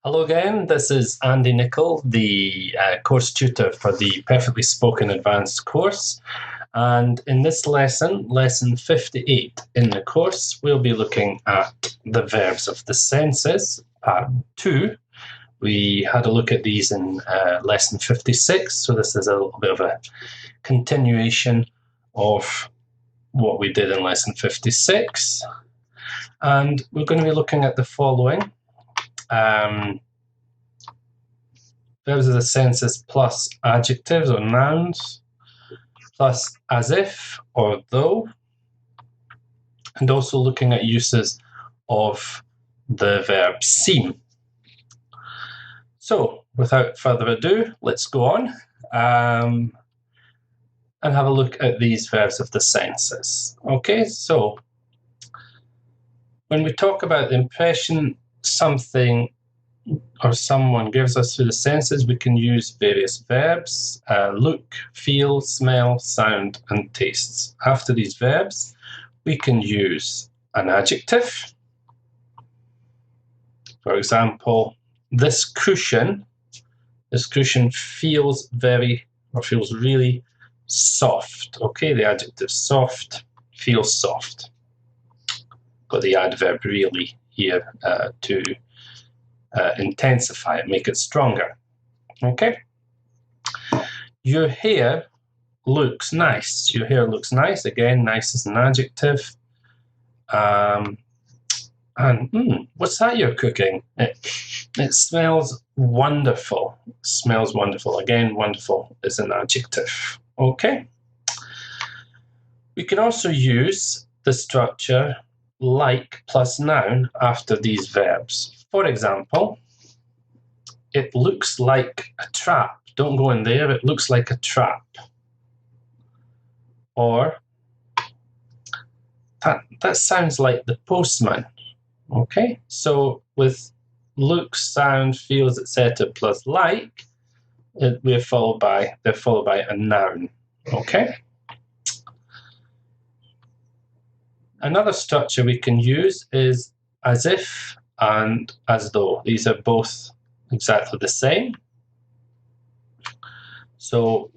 Hello again, this is Andy Nicol, the course tutor for the Perfectly Spoken Advanced course. And in this lesson, lesson 58 in the course, we'll be looking at the verbs of the senses, part 2. We had a look at these in lesson 56, so this is a little bit of a continuation of what we did in lesson 56. And we're going to be looking at the following. Verbs of the senses plus adjectives or nouns, plus as if or though, and also looking at uses of the verb seem. So, without further ado, let's go on and have a look at these verbs of the senses. Okay, so when we talk about the impression something or someone gives us through the senses, we can use various verbs, look, feel, smell, sound, and tastes. After these verbs, we can use an adjective. For example, this cushion feels really soft. Okay, the adjective soft, feels soft. Got the adverb really here to intensify it, make it stronger. Okay. Your hair looks nice. Your hair looks nice. Again, nice is an adjective. What's that you're cooking? It smells wonderful. It smells wonderful. Again, wonderful is an adjective. Okay. We can also use the structure like plus noun after these verbs. For example, it looks like a trap. Don't go in there, it looks like a trap. Or, that sounds like the postman. Okay, so with looks, sound, feels, etc. plus like, they're followed by a noun. Okay. Another structure we can use is as if and as though. These are both exactly the same. So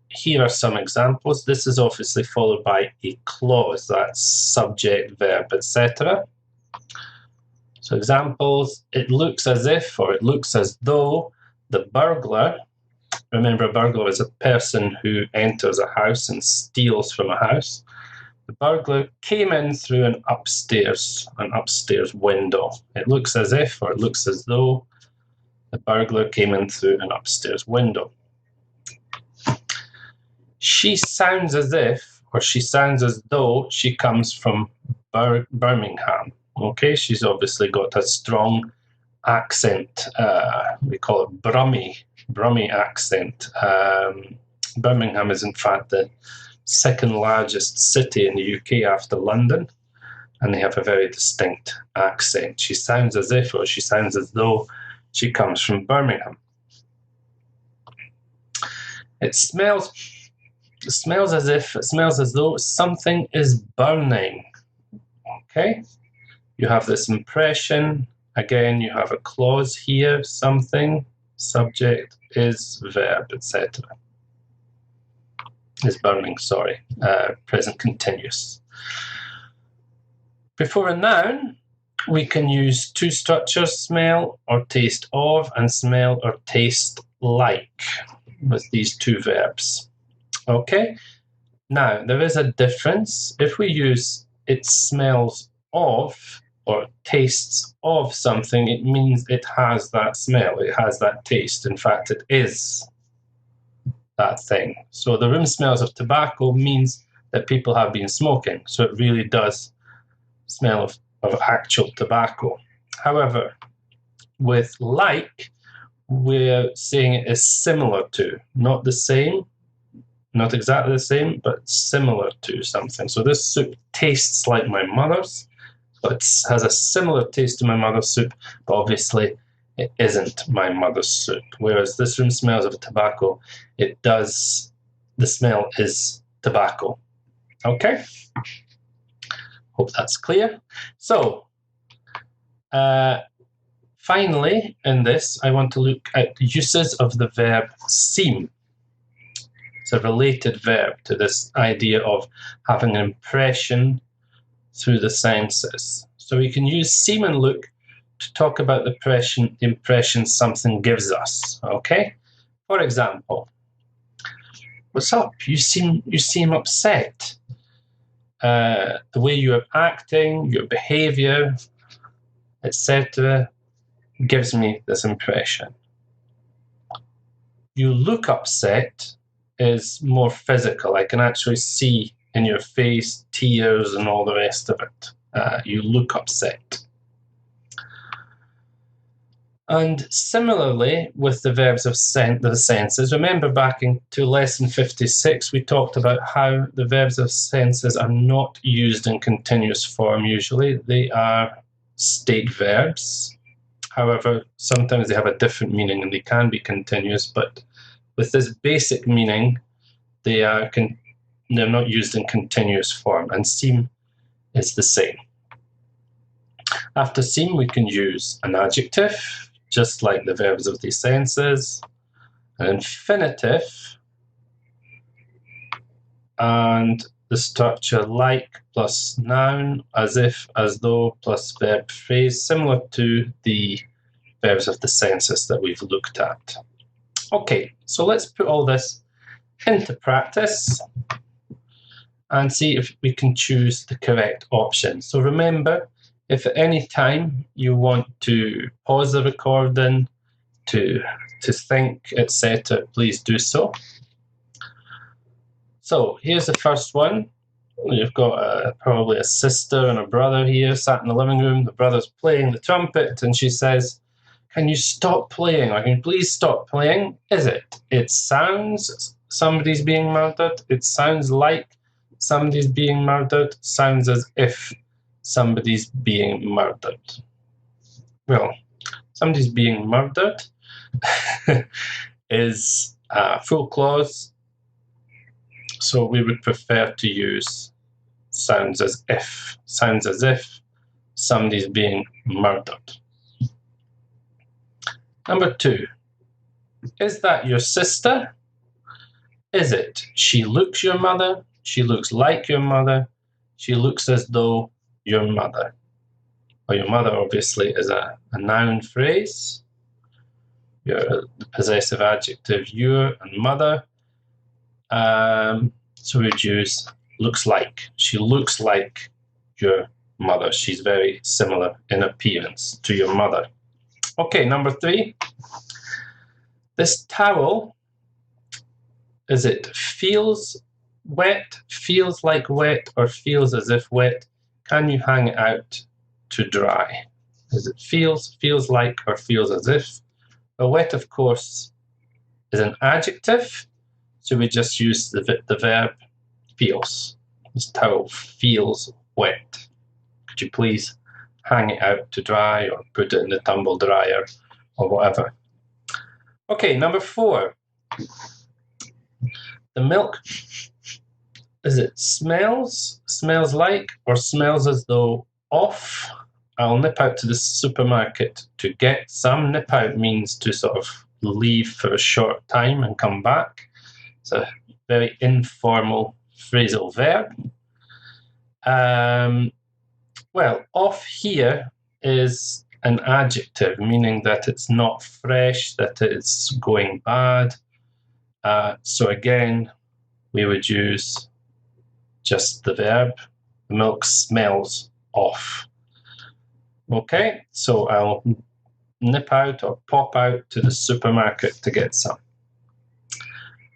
here are some examples. This is obviously followed by a clause, that's subject, verb, etc. So examples, it looks as if or it looks as though the burglar, remember a burglar is a person who enters a house and steals from a house. The burglar came in through an upstairs window. It looks as if or it looks as though the burglar came in through an upstairs window. She sounds as if or she sounds as though she comes from Birmingham. Okay, she's obviously got a strong accent. We call it Brummie accent. Birmingham is in fact the second largest city in the UK after London, and they have a very distinct accent. She sounds as if or she sounds as though she comes from Birmingham. It smells as if, it smells as though something is burning. Okay, you have this impression. Again, you have a clause here, something, subject, is, verb, etc. Is burning, sorry, present continuous. Before a noun, we can use two structures, smell or taste of, and smell or taste like, with these two verbs. Okay, now there is a difference. If we use it smells of or tastes of something, it means it has that smell, it has that taste. In fact, it is that thing. So the room smells of tobacco means that people have been smoking. So it really does smell of actual tobacco. However, with like, we're saying it is similar to, not the same, not exactly the same, but similar to something. So this soup tastes like my mother's, but it has a similar taste to my mother's soup, but obviously it isn't my mother's soup. Whereas this room smells of tobacco, it does, the smell is tobacco. Okay? Hope that's clear. So, Finally, in this, I want to look at the uses of the verb seem. It's a related verb to this idea of having an impression through the senses. So we can use seem and look to talk about the impression something gives us. Okay? For example, what's up? You seem upset. The way you're acting, your behavior, etc., gives me this impression. You look upset is more physical. I can actually see in your face tears and all the rest of it. You look upset. And similarly with the verbs of the senses, remember back into lesson 56, we talked about how the verbs of senses are not used in continuous form usually. They are state verbs. However, sometimes they have a different meaning and they can be continuous, but with this basic meaning, they're not used in continuous form, and seem is the same. After seem, we can use an adjective, just like the verbs of the senses, an infinitive, and the structure like plus noun, as if, as though, plus verb phrase, similar to the verbs of the senses that we've looked at. Okay, so let's put all this into practice and see if we can choose the correct option. So remember, if at any time you want to pause the recording, to think, etc., please do so. So here's the first one. You've got probably a sister and a brother here sat in the living room. The brother's playing the trumpet and she says, "Can you stop playing? Or can you please stop playing?" Is it? It sounds somebody's being murdered. It sounds like somebody's being murdered. Sounds as if somebody's being murdered. Well, somebody's being murdered is a full clause. So we would prefer to use sounds as if. Sounds as if somebody's being murdered. Number 2, is that your sister? Is it? She looks your mother. She looks like your mother. She looks as though your mother. Well, your mother obviously is a noun phrase. The possessive adjective your and mother. So we'd use looks like. She looks like your mother. She's very similar in appearance to your mother. Okay, number 3. This towel, is it feels wet, feels like wet, or feels as if wet? Can you hang it out to dry? Is it feels like, or feels as if? Well, wet, of course, is an adjective, so we just use the verb feels. This towel feels wet. Could you please hang it out to dry or put it in the tumble dryer or whatever? Okay, number 4. The milk, is it smells like, or smells as though of? I'll nip out to the supermarket to get some. Nip out means to sort of leave for a short time and come back. It's a very informal phrasal verb. Well, off here is an adjective, meaning that it's not fresh, that it's going bad. So again, we would use just the verb. The milk smells off. Okay, so I'll nip out or pop out to the supermarket to get some.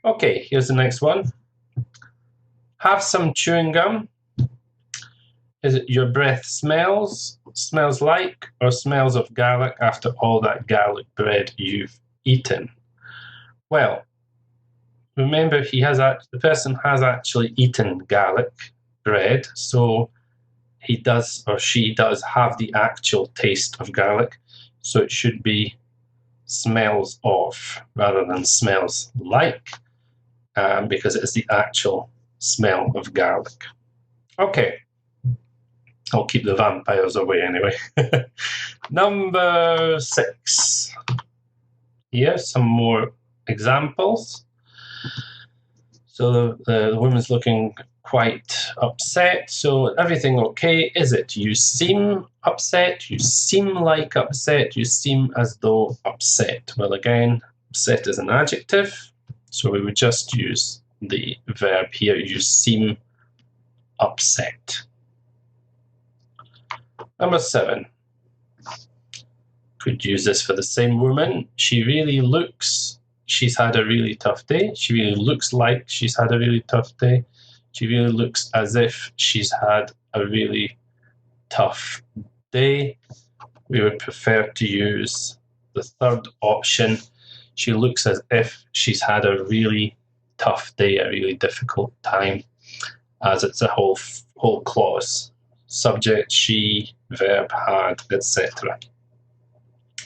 Okay, here's the next one. Have some chewing gum. Is it your breath smells like, or smells of garlic after all that garlic bread you've eaten? Well, remember the person has actually eaten garlic bread, so he does or she does have the actual taste of garlic, so it should be smells of rather than smells like, because it is the actual smell of garlic. Okay. I'll keep the vampires away anyway. Number 6. Here, some more examples. So the woman's looking quite upset. So everything okay? Is it? You seem upset. You seem like upset. You seem as though upset. Well, again, upset is an adjective. So we would just use the verb here. You seem upset. Number 7. Could use this for the same woman. She really looks, she's had a really tough day. She really looks like she's had a really tough day. She really looks as if she's had a really tough day. We would prefer to use the third option. She looks as if she's had a really tough day, a really difficult time, as it's a whole clause. Subject, she, verb, had, etc.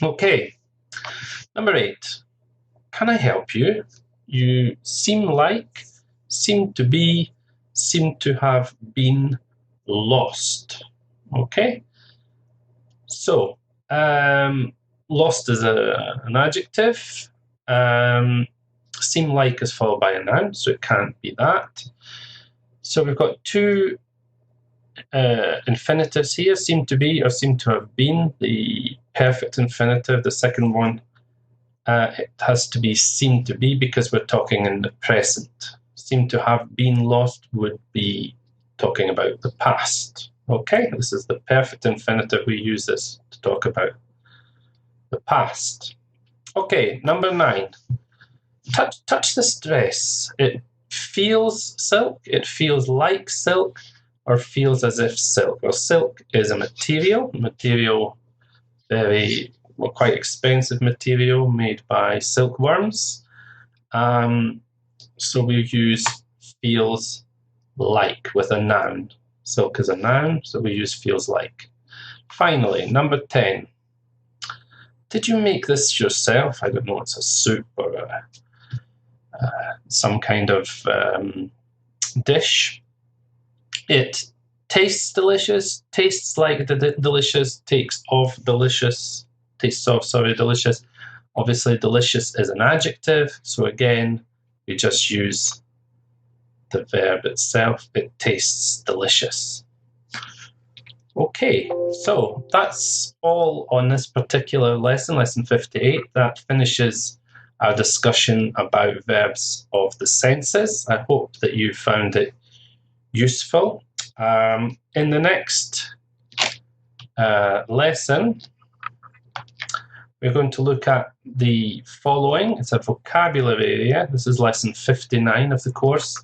Okay, number 8. Can I help you? You seem like, seem to be, seem to have been lost. Okay, so lost is an adjective. Seem like is followed by a noun, so it can't be that. So we've got 2 infinitives here, seem to be or seem to have been. The perfect infinitive, the second one, it has to be seem to be because we're talking in the present. Seem to have been lost would be talking about the past. Okay, this is the perfect infinitive. We use this to talk about the past. Okay, number 9. Touch this dress. It feels silk, it feels like silk, or feels as if silk. Well, silk is a material, very, well, quite expensive material made by silkworms. So we use feels like with a noun. Silk is a noun, so we use feels like. Finally, number 10. Did you make this yourself? I don't know, it's a soup or some kind of dish. It tastes delicious, tastes like delicious, tastes of, delicious. Obviously, delicious is an adjective, so again, we just use the verb itself. It tastes delicious. Okay, so that's all on this particular lesson, lesson 58. That finishes our discussion about verbs of the senses. I hope that you found it useful. In the next lesson, we're going to look at the following. It's a vocabulary area. This is lesson 59 of the course,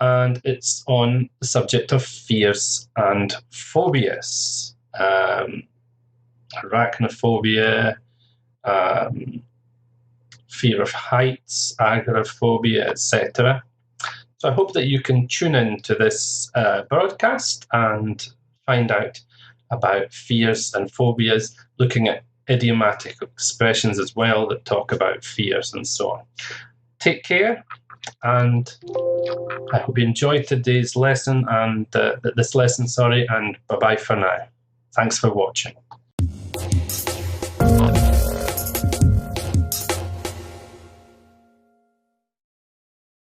and it's on the subject of fears and phobias. Arachnophobia, fear of heights, agoraphobia, etc. So I hope that you can tune in to this broadcast and find out about fears and phobias, looking at idiomatic expressions as well that talk about fears and so on. Take care, and I hope you enjoyed today's lesson and and bye-bye for now. Thanks for watching.